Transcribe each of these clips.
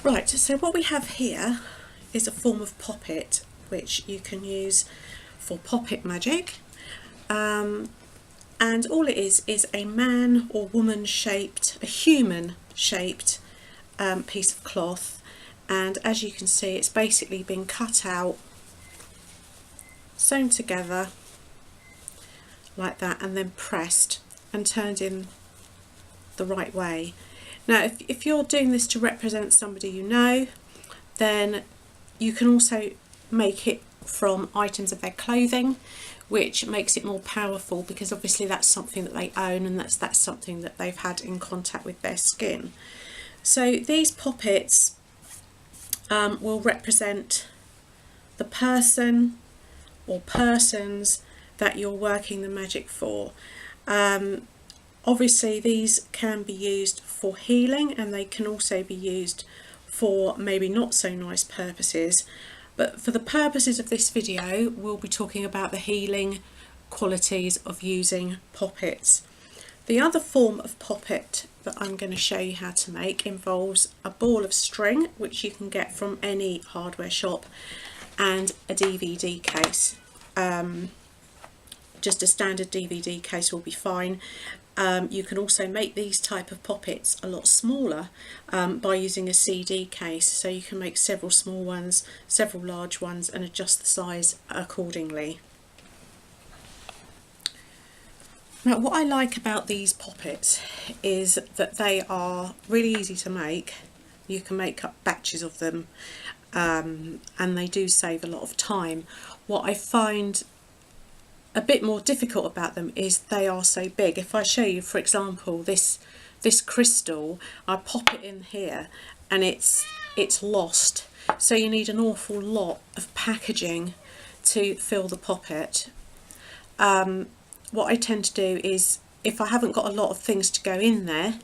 Right, so what we have here is a form of poppet which you can use for poppet magic, and all it is a man or woman shaped, a human shaped piece of cloth, and as you can see it's basically been cut out, sewn together like that, and then pressed and turned in the right way. Now if you're doing this to represent somebody you know, then you can also make it from items of their clothing, which makes it more powerful because obviously that's something that they own, and that's something that they've had in contact with their skin. So these poppets will represent the person or persons that you're working the magic for. Obviously these can be used for healing, and they can also be used for maybe not so nice purposes, but for the purposes of this video we'll be talking about the healing qualities of using poppets. The other form of poppet that I'm going to show you how to make involves a ball of string, which you can get from any hardware shop, and a DVD case. Just a standard DVD case will be fine. You can also make these type of poppets a lot smaller by using a CD case, so you can make several small ones, several large ones, and adjust the size accordingly. Now what I like about these poppets is that they are really easy to make. You can make up batches of them, and they do save a lot of time. What I find a bit more difficult about them is they are so big. If I show you, for example, this crystal, I pop it in here and it's lost, so you need an awful lot of packaging to fill the poppet. What I tend to do is, if I haven't got a lot of things to go in there,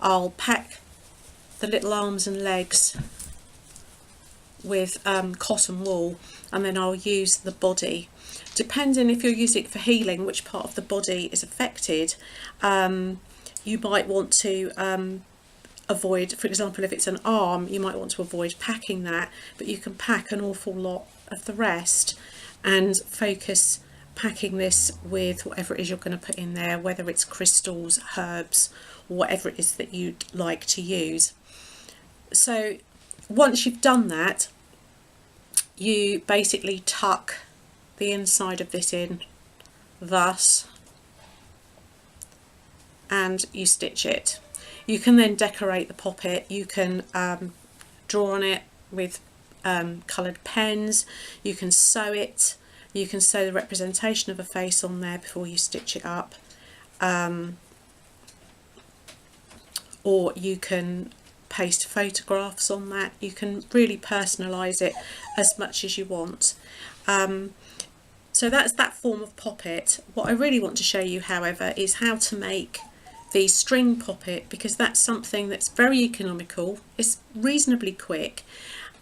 I'll pack the little arms and legs with cotton wool, and then I'll use the body. Depending if you're using it for healing, which part of the body is affected, you might want to avoid, for example, if it's an arm, you might want to avoid packing that, but you can pack an awful lot of the rest and focus packing this with whatever it is you're going to put in there, whether it's crystals, herbs, or whatever it is that you'd like to use. So once you've done that, you basically tuck the inside of this in thus, and you stitch it. You can then decorate the poppet. You can draw on it with coloured pens. You can sew it. You can sew the representation of a face on there before you stitch it up, or you can paste photographs on that. You can really personalise it as much as you want. So that's that form of poppet. What I really want to show you, however, is how to make the string poppet, because that's something that's very economical, it's reasonably quick,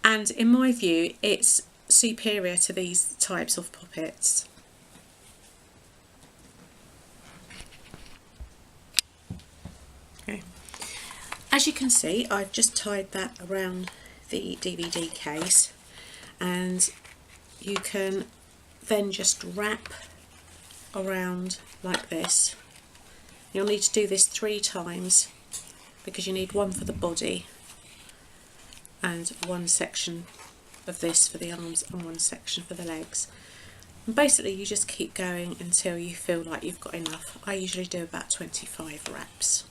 and in my view it's superior to these types of poppets. Okay. As you can see, I've just tied that around the DVD case, and you can then just wrap around like this. You'll need to do this 3 times because you need one for the body and one section of this for the arms and one section for the legs. And basically you just keep going until you feel like you've got enough. I usually do about 25 wraps.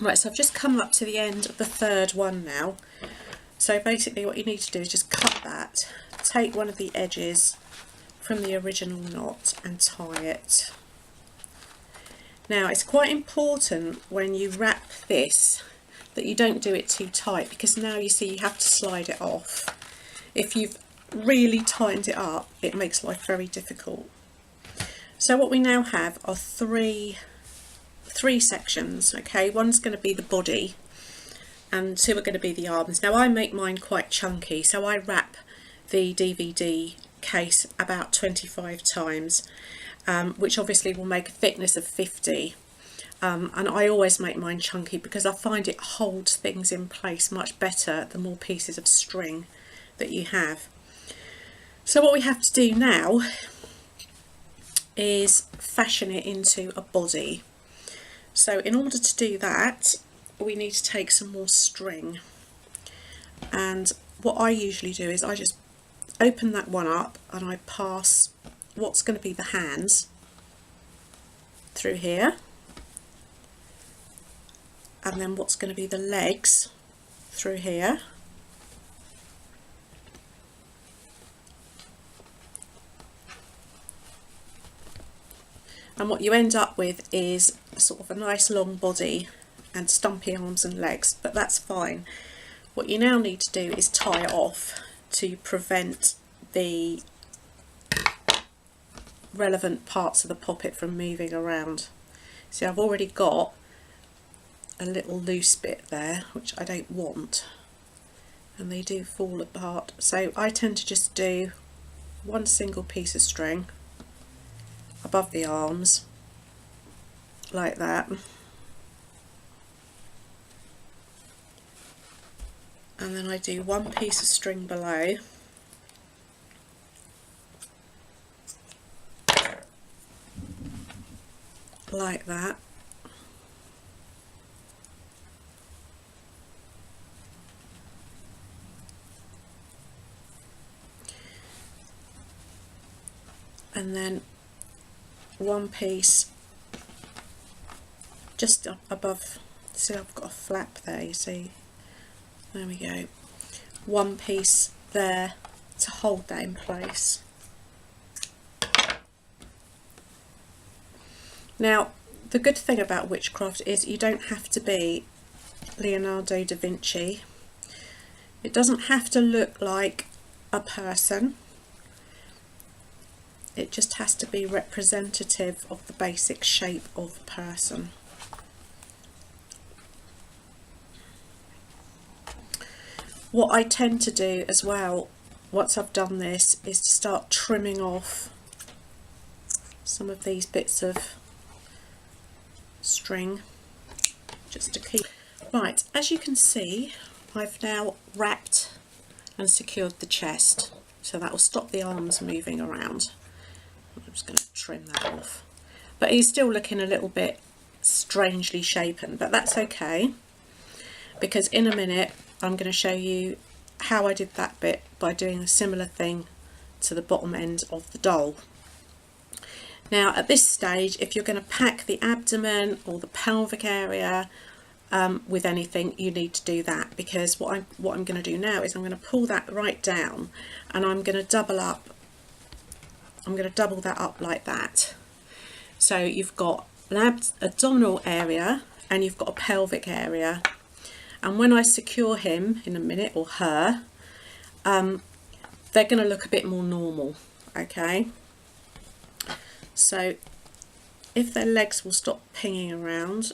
Right, so I've just come up to the end of the 3rd one now. So basically what you need to do is just cut that, take one of the edges from the original knot and tie it. Now it's quite important when you wrap this that you don't do it too tight, because now you see you have to slide it off. If you've really tightened it up, it makes life very difficult. So what we now have are three sections. Okay, one's going to be the body and 2 are going to be the arms. Now I make mine quite chunky, so I wrap the DVD case about 25 times, which obviously will make a thickness of 50. and I always make mine chunky because I find it holds things in place much better the more pieces of string that you have. So what we have to do now is fashion it into a body. So in order to do that, we need to take some more string, and what I usually do is I just open that one up and I pass what's going to be the hands through here, and then what's going to be the legs through here, and what you end up with is sort of a nice long body and stumpy arms and legs, but that's fine. What you now need to do is tie it off to prevent the relevant parts of the poppet from moving around. See, I've already got a little loose bit there which I don't want, and they do fall apart, so I tend to just do one single piece of string above the arms like that, and then I do one piece of string below, like that, and then one piece just up above. See, I've got a flap there, you see, there we go, one piece there to hold that in place. Now the good thing about witchcraft is you don't have to be Leonardo da Vinci. It doesn't have to look like a person, it just has to be representative of the basic shape of the person. What I tend to do as well, once I've done this, is to start trimming off some of these bits of string just to keep. Right, as you can see, I've now wrapped and secured the chest, so that will stop the arms moving around. I'm just going to trim that off, but he's still looking a little bit strangely shapen, but that's okay, because in a minute I'm going to show you how I did that bit by doing a similar thing to the bottom end of the doll. Now at this stage, if you're going to pack the abdomen or the pelvic area with anything, you need to do that, because what I'm going to do now is I'm going to pull that right down and I'm going to double that up like that. So you've got an abdominal area and you've got a pelvic area, and when I secure him in a minute, or her, they're going to look a bit more normal. Okay, so if their legs will stop pinging around,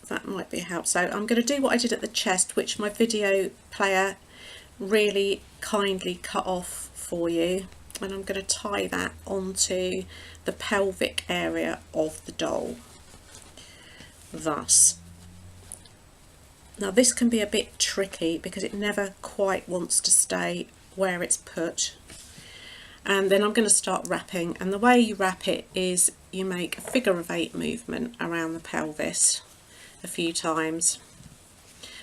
that might be a help. So I'm going to do what I did at the chest, which my video player really kindly cut off for you, and I'm going to tie that onto the pelvic area of the doll, thus. Now this can be a bit tricky because it never quite wants to stay where it's put, and then I'm going to start wrapping, and the way you wrap it is you make a figure of 8 movement around the pelvis a few times,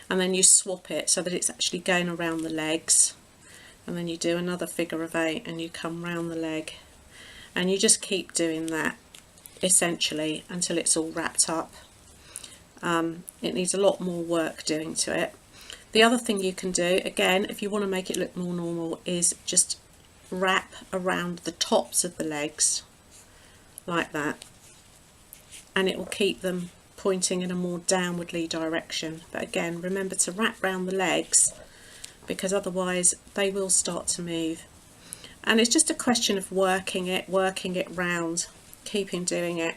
and then you swap it so that it's actually going around the legs, and then you do another figure of 8 and you come round the leg, and you just keep doing that essentially until it's all wrapped up. It needs a lot more work doing to it. The other thing you can do, again, if you want to make it look more normal, is just wrap around the tops of the legs like that, and it will keep them pointing in a more downwardly direction. But again, remember to wrap round the legs, because otherwise they will start to move, and it's just a question of working it round, keeping doing it.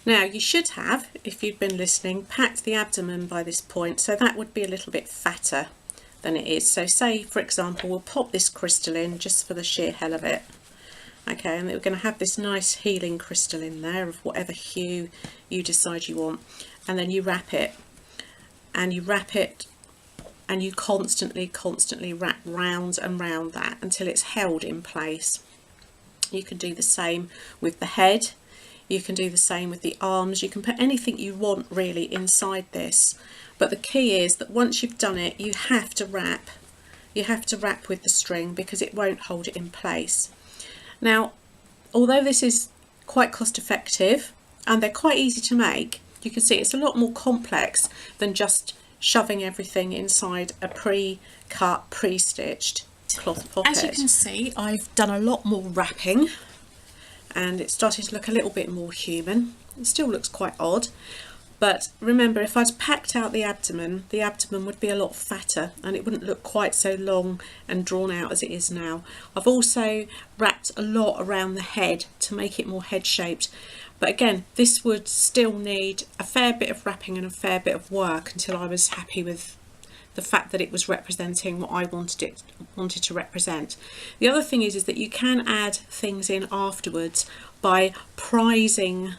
Now you should have, if you've been listening, packed the abdomen by this point, so that would be a little bit fatter than it is. So say for example we'll pop this crystal in just for the sheer hell of it, okay, and we're going to have this nice healing crystal in there of whatever hue you decide you want, and then you wrap it, and you wrap it, and you constantly wrap round and round that until it's held in place. You can do the same with the head, you can do the same with the arms, you can put anything you want really inside this, but the key is that once you've done it, you have to wrap with the string, because it won't hold it in place. Now, although this is quite cost effective and they're quite easy to make, you can see it's a lot more complex than just shoving everything inside a pre-cut, pre-stitched cloth poppet. As you can see, I've done a lot more wrapping and it's starting to look a little bit more human. It still looks quite odd, but remember, if I'd packed out the abdomen would be a lot fatter and it wouldn't look quite so long and drawn out as it is now. I've also wrapped a lot around the head to make it more head shaped, but again, this would still need a fair bit of wrapping and a fair bit of work until I was happy with the fact that it was representing what I wanted to represent. The other thing is that you can add things in afterwards by prising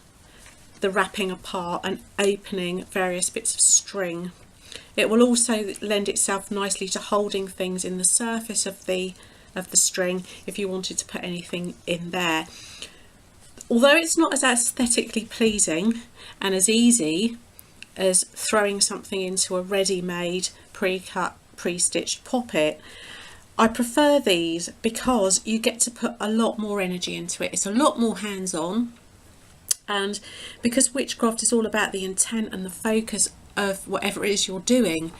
the wrapping apart and opening various bits of string. It will also lend itself nicely to holding things in the surface of the string if you wanted to put anything in there. Although it's not as aesthetically pleasing and as easy as throwing something into a ready-made, pre-cut, pre-stitched poppet, I prefer these because you get to put a lot more energy into it. It's a lot more hands-on, and because witchcraft is all about the intent and the focus of whatever it is you're doing,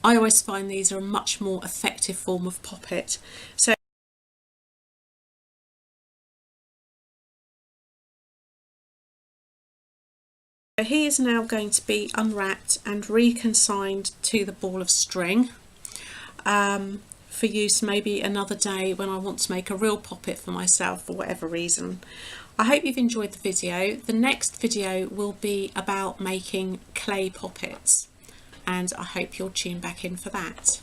I always find these are a much more effective form of poppet. So he is now going to be unwrapped and reconsigned to the ball of string for use maybe another day when I want to make a real poppet for myself for whatever reason. I hope you've enjoyed the video. The next video will be about making clay poppets, and I hope you'll tune back in for that.